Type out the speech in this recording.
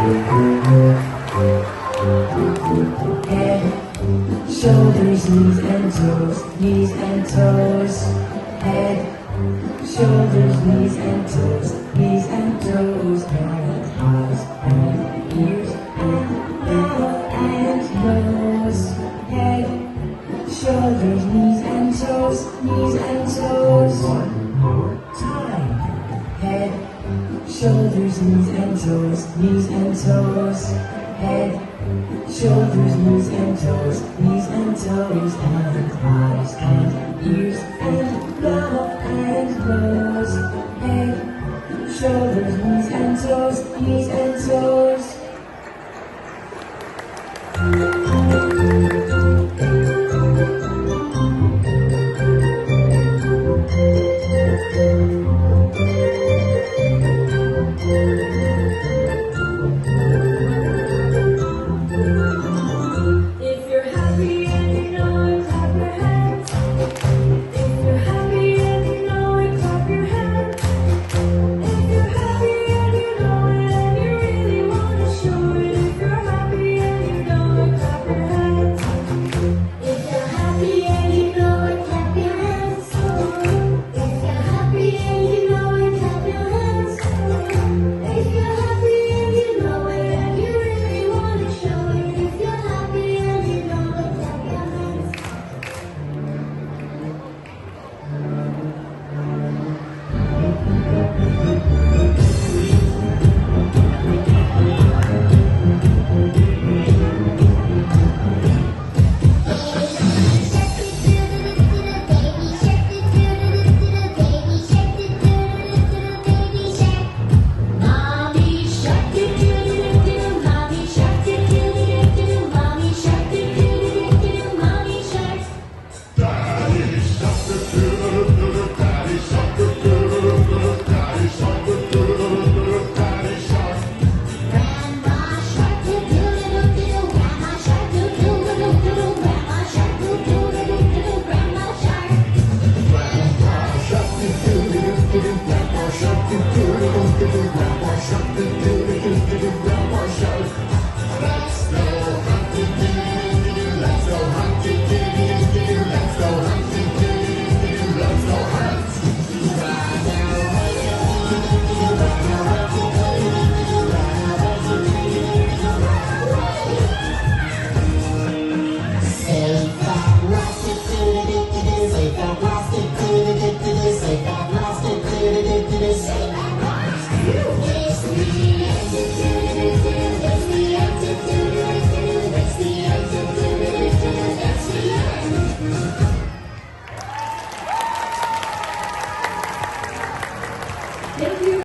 Head, shoulders, knees and toes, knees and toes. Head, shoulders, knees and toes, knees and toes. And eyes and ears and mouth and nose. Head, shoulders, knees and toes, knees and toes. One more time. Head, shoulders, knees and toes, knees and toes. Head, shoulders, knees and toes, knees and toes. And eyes and ears and mouth and nose. Head, shoulders, knees and toes, knees and toes.